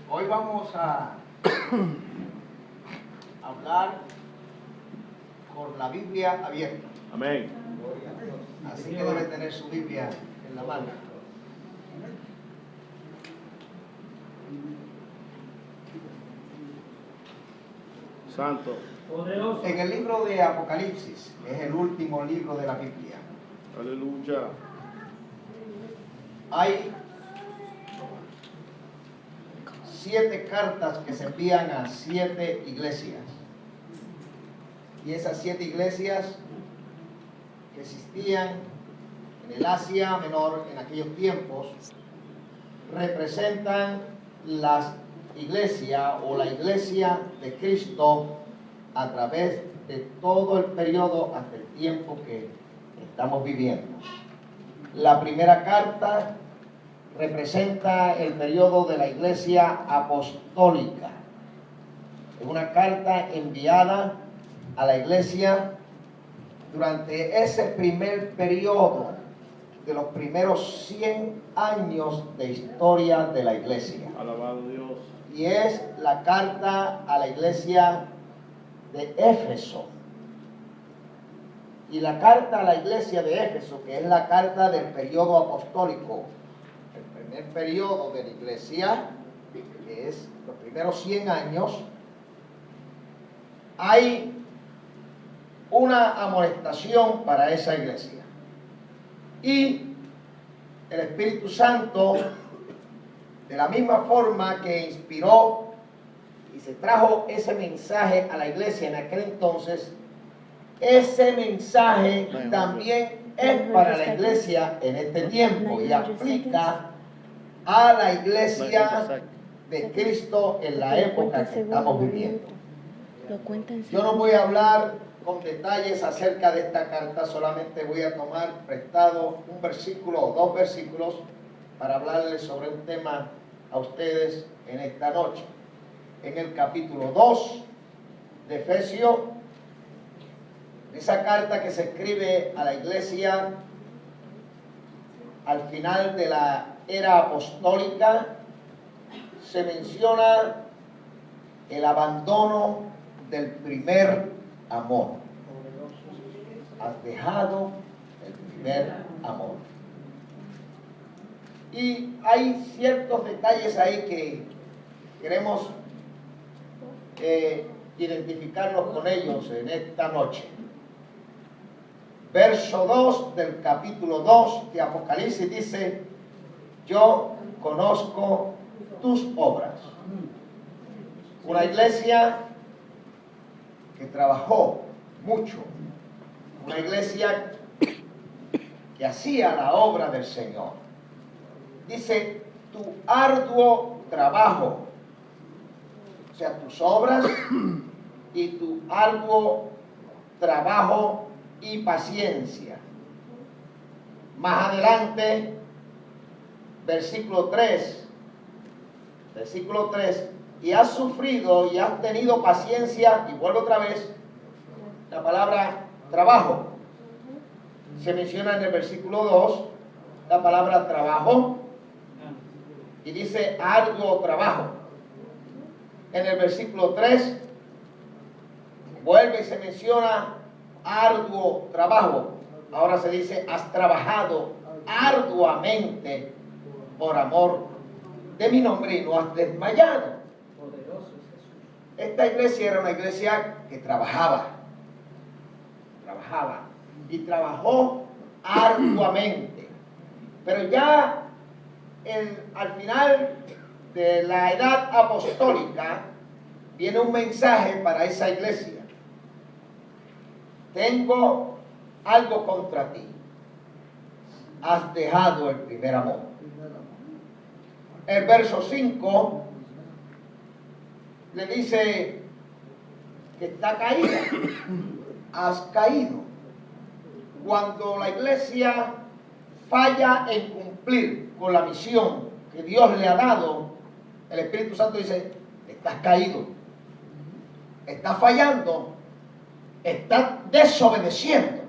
Hoy vamos a hablar con la Biblia abierta. Amén. Así que debe tener su Biblia en la mano. Santo. En el libro de Apocalipsis, es el último libro de la Biblia, Aleluya. hay 7 cartas que se envían a 7 iglesias. Y esas 7 iglesias que existían en el Asia Menor en aquellos tiempos representan la iglesia o la iglesia de Cristo a través de todo el periodo hasta el tiempo que estamos viviendo. La primera carta representa el periodo de la iglesia apostólica. Es una carta enviada a la iglesia durante ese primer periodo de los primeros 100 años de historia de la iglesia. Alabado Dios. Y es la carta a la iglesia de Éfeso. Y la carta a la iglesia de Éfeso, que es la carta del periodo apostólico, el primer periodo de la iglesia, que es los primeros 100 años, hay una amonestación para esa iglesia. Y el Espíritu Santo, de la misma forma que inspiró y se trajo ese mensaje a la iglesia en aquel entonces, ese mensaje también es para la iglesia en este tiempo y aplica a la iglesia de Cristo en la época que estamos viviendo. Yo no voy a hablar con detalles acerca de esta carta, solamente voy a tomar prestado un versículo o 2 versículos para hablarles sobre un tema a ustedes en esta noche. En el capítulo 2 de Efesios, esa carta que se escribe a la iglesia al final de la era apostólica, se menciona el abandono del primer amor. Has dejado el primer amor. Y hay ciertos detalles ahí que queremos identificarnos con ellos en esta noche. Verso 2 del capítulo 2 de Apocalipsis dice: yo conozco tus obras. Una iglesia que trabajó mucho, una iglesia que hacía la obra del Señor. Dice, tu arduo trabajo, o sea, tus obras y tu arduo trabajo y paciencia. Más adelante, versículo 3, y has sufrido y has tenido paciencia, y vuelvo otra vez, la palabra trabajo. Se menciona en el versículo 2 la palabra trabajo y dice arduo trabajo. En el versículo 3 vuelve y se menciona arduo trabajo. Ahora se dice, has trabajado arduamente por amor de mi nombre y no has desmayado. Esta iglesia era una iglesia que trabajaba y trabajó arduamente. Pero ya al final de la edad apostólica viene un mensaje para esa iglesia. Tengo algo contra ti. Has dejado el primer amor. El verso 5 le dice que está caída. Has caído. Cuando la iglesia falla en cumplir con la misión que Dios le ha dado, el Espíritu Santo dice, estás caído, estás fallando, estás desobedeciendo.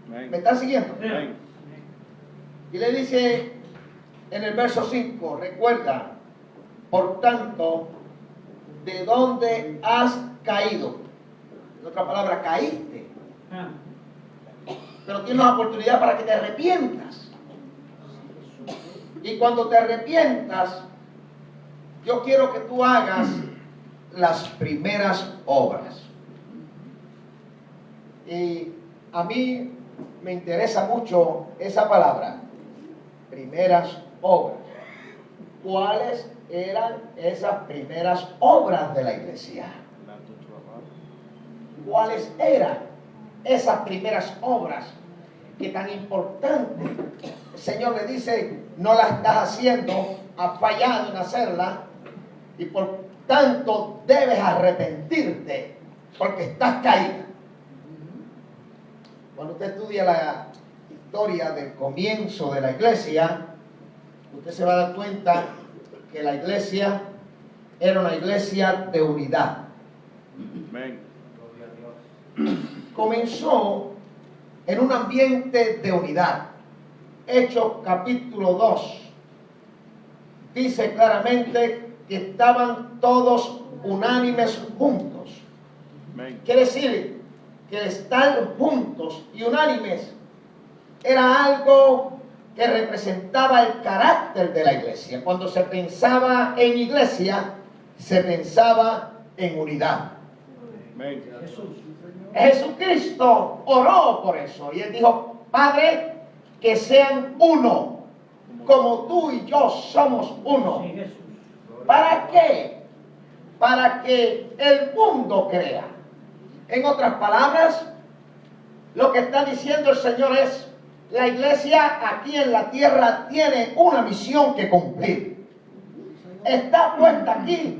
¿Me están siguiendo? Y le dice en el verso 5, recuerda, Por tanto, ¿de dónde has caído? En otra palabra, caíste. Pero tienes una oportunidad para que te arrepientas. Y cuando te arrepientas, yo quiero que tú hagas las primeras obras. Y a mí me interesa mucho esa palabra, primeras obras. ¿Cuáles eran esas primeras obras de la iglesia? ¿Cuáles eran esas primeras obras que tan importantes? El Señor le dice, no las estás haciendo, has fallado en hacerla y por tanto debes arrepentirte porque estás caída. Cuando usted estudia la historia del comienzo de la iglesia, usted se va a dar cuenta que la iglesia era una iglesia de unidad. Amén. Comenzó en un ambiente de unidad. Hechos capítulo 2 dice claramente que estaban todos unánimes juntos. Amén. Quiere decir que estar juntos y unánimes era algo que representaba el carácter de la iglesia. Cuando se pensaba en iglesia, se pensaba en unidad. Amén. Jesucristo oró por eso y él dijo, Padre, que sean uno, como tú y yo somos uno. ¿Para qué? Para que el mundo crea. En otras palabras, lo que está diciendo el Señor es, la iglesia aquí en la tierra tiene una misión que cumplir. Está puesta aquí,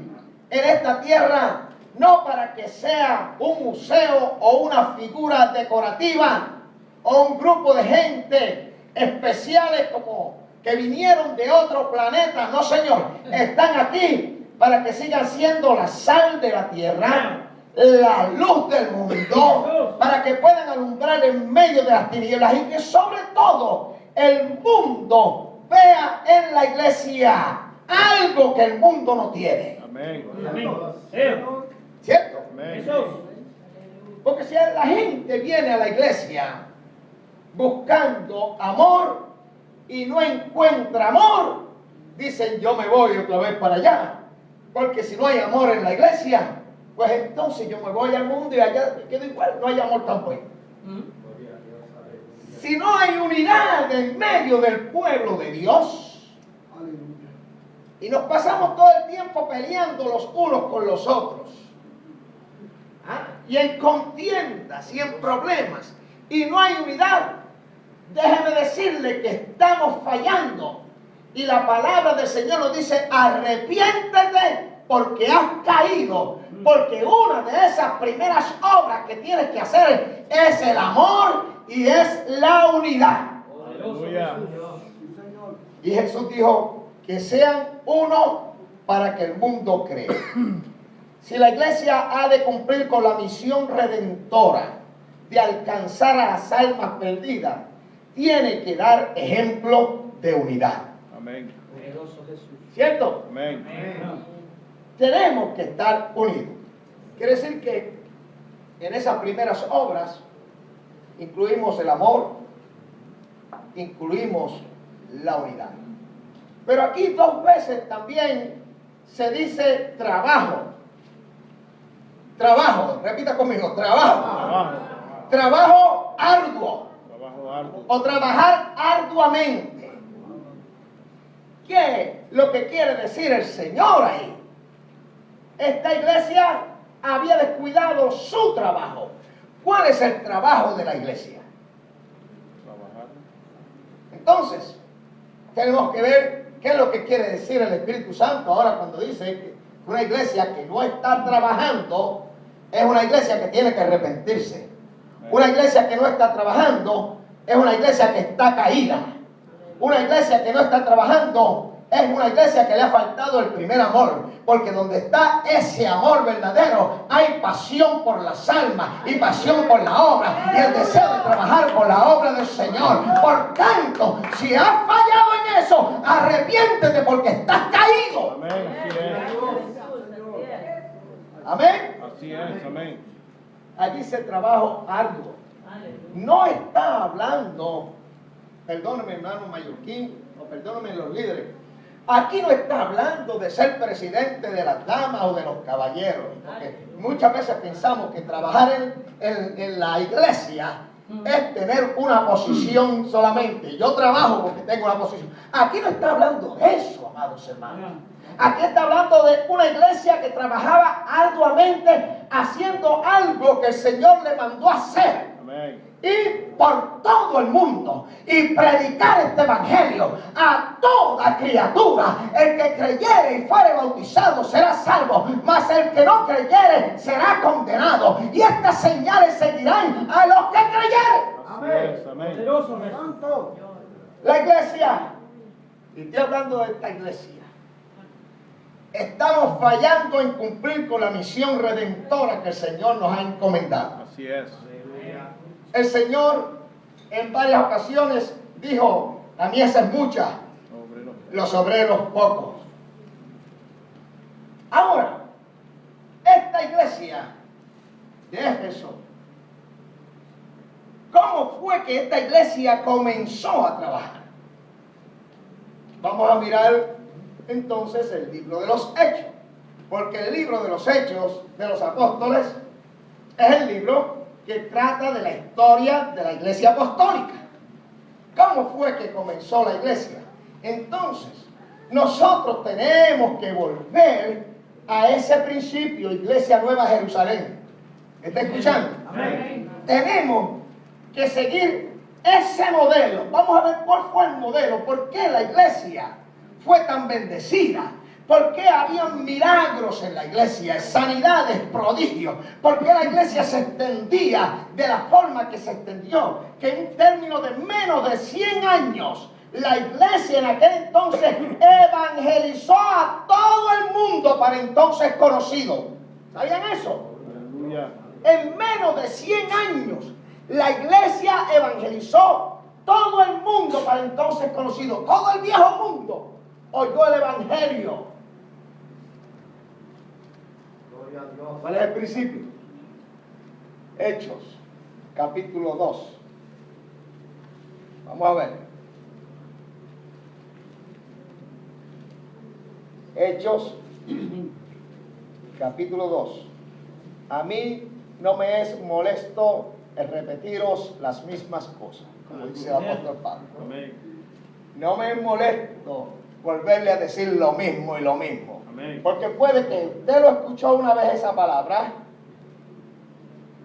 en esta tierra, no para que sea un museo o una figura decorativa o un grupo de gente especiales como que vinieron de otro planeta. No, Señor, están aquí para que sigan siendo la sal de la tierra, la luz del mundo, para que puedan alumbrar en medio de las tinieblas y que sobre todo el mundo vea en la iglesia algo que el mundo no tiene. Amén. ¿Cierto? Amén. Porque si la gente viene a la iglesia buscando amor y no encuentra amor, dicen yo me voy otra vez para allá. Porque si no hay amor en la iglesia, pues entonces yo me voy al mundo y allá me quedo igual, no hay amor tampoco. Si no hay unidad en medio del pueblo de Dios, y nos pasamos todo el tiempo peleando los unos con los otros, y en contiendas y en problemas, y no hay unidad, déjeme decirle que estamos fallando. Y la palabra del Señor nos dice, arrepiéntete porque has caído. Porque una de esas primeras obras que tienes que hacer es el amor y es la unidad. Aleluya. Y Jesús dijo que sean uno para que el mundo crea. Si la iglesia ha de cumplir con la misión redentora de alcanzar a las almas perdidas, tiene que dar ejemplo de unidad. Amén. ¿Cierto? Amén. Tenemos que estar unidos. Quiere decir que en esas primeras obras incluimos el amor, incluimos la unidad. Pero aquí 2 veces también se dice trabajo. Trabajo, repita conmigo, trabajo. Trabajo arduo. Trabajo arduo. O trabajar arduamente. ¿Qué es lo que quiere decir el Señor ahí? Esta iglesia había descuidado su trabajo. ¿Cuál es el trabajo de la iglesia? Trabajar. Entonces, tenemos que ver qué es lo que quiere decir el Espíritu Santo ahora cuando dice que una iglesia que no está trabajando es una iglesia que tiene que arrepentirse. Una iglesia que no está trabajando es una iglesia que está caída. Una iglesia que no está trabajando es una iglesia que le ha faltado el primer amor. Porque donde está ese amor verdadero, hay pasión por las almas y pasión por la obra y el deseo de trabajar por la obra del Señor. Por tanto, si has fallado en eso, arrepiéntete porque estás caído. Amén. Así es. Así es, amén. Allí dice trabajo arduo. No está hablando, perdóneme hermano mallorquín, o perdónenme los líderes, aquí no está hablando de ser presidente de las damas o de los caballeros, porque muchas veces pensamos que trabajar en la iglesia es tener una posición solamente. Yo trabajo porque tengo una posición. Aquí no está hablando de eso, amados hermanos. Aquí está hablando de una iglesia que trabajaba arduamente haciendo algo que el Señor le mandó a hacer. Amén. Ir por todo el mundo y predicar este evangelio a toda criatura. El que creyere y fuere bautizado será salvo, mas el que no creyere será condenado. Y estas señales seguirán a los que creyeren. Amén. Amén. La iglesia, y estoy hablando de esta iglesia, estamos fallando en cumplir con la misión redentora que el Señor nos ha encomendado. Así es. El Señor en varias ocasiones dijo: la mies es mucha, los obreros pocos. Ahora, esta iglesia de Éfeso, ¿cómo fue que esta iglesia comenzó a trabajar? Vamos a mirar entonces el libro de los Hechos, porque el libro de los Hechos de los Apóstoles es el libro que trata de la historia de la iglesia apostólica. ¿Cómo fue que comenzó la iglesia? Entonces, nosotros tenemos que volver a ese principio, Iglesia Nueva Jerusalén. ¿Está escuchando? Amén. Tenemos que seguir ese modelo. Vamos a ver cuál fue el modelo. ¿Por qué la iglesia fue tan bendecida? ¿Por qué habían milagros en la iglesia, sanidades, prodigios? ¿Por qué la iglesia se extendía de la forma que se extendió? Que en un término de menos de 100 años, la iglesia en aquel entonces evangelizó a todo el mundo para entonces conocido. ¿Sabían eso? Aleluya. En menos de 100 años, la iglesia evangelizó todo el mundo para entonces conocido. Todo el viejo mundo oyó el evangelio. ¿Cuál es el principio? Hechos, capítulo 2. Vamos a ver. Hechos, capítulo 2. A mí no me es molesto el repetiros las mismas cosas, como dice el apóstol Pablo. Amén. No me es molesto volverle a decir lo mismo y lo mismo. Amén. Porque puede que usted lo escuchó una vez esa palabra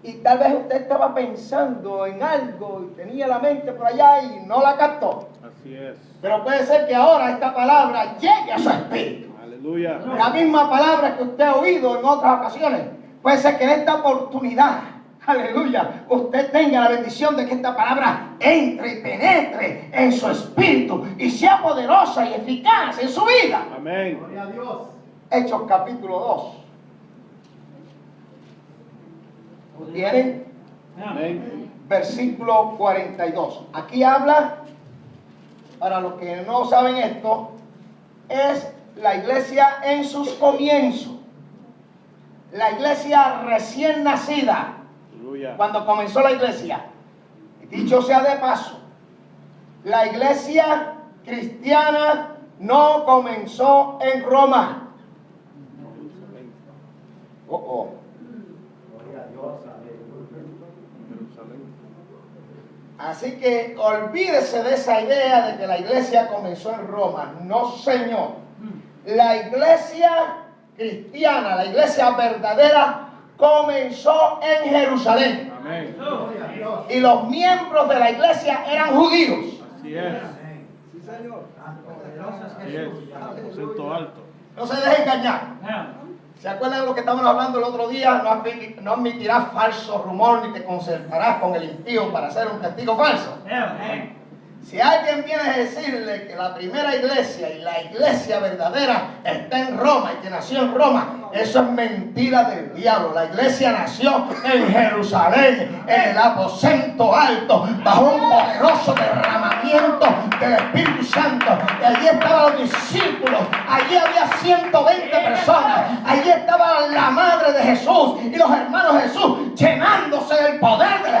y tal vez usted estaba pensando en algo y tenía la mente por allá y no la captó. Así es. Pero puede ser que ahora esta palabra llegue a su espíritu. Aleluya. La misma palabra que usted ha oído en otras ocasiones. Puede ser que en esta oportunidad, aleluya, usted tenga la bendición de que esta palabra entre y penetre en su espíritu y sea poderosa y eficaz en su vida. Amén. Gloria a Dios. Hechos capítulo 2. ¿Lo tienen? Amén. Versículo 42. Aquí habla, para los que no saben esto, es la iglesia en sus comienzos. La iglesia recién nacida. Aleluya. Cuando comenzó la iglesia. Dicho sea de paso, la iglesia cristiana no comenzó en Roma. Gloria a Dios. Jerusalén. Así que olvídese de esa idea de que la iglesia comenzó en Roma. No, señor. La iglesia cristiana, la iglesia verdadera, comenzó en Jerusalén. Amén. Gloria a Dios. Y los miembros de la iglesia eran judíos. Así es. Sí, señor. Así es. Acento alto. No se deje engañar. ¿Se acuerdan de lo que estábamos hablando el otro día? No admitirás falso rumor ni te concertarás con el impío para ser un testigo falso. Si alguien viene a decirle que la primera iglesia y la iglesia verdadera está en Roma y que nació en Roma, eso es mentira del diablo. La iglesia nació en Jerusalén, en el aposento alto, bajo un poderoso derramamiento del Espíritu Santo. Y allí estaban los discípulos, allí había 120 personas, allí estaba la madre de Jesús y los hermanos de Jesús llenándose del poder del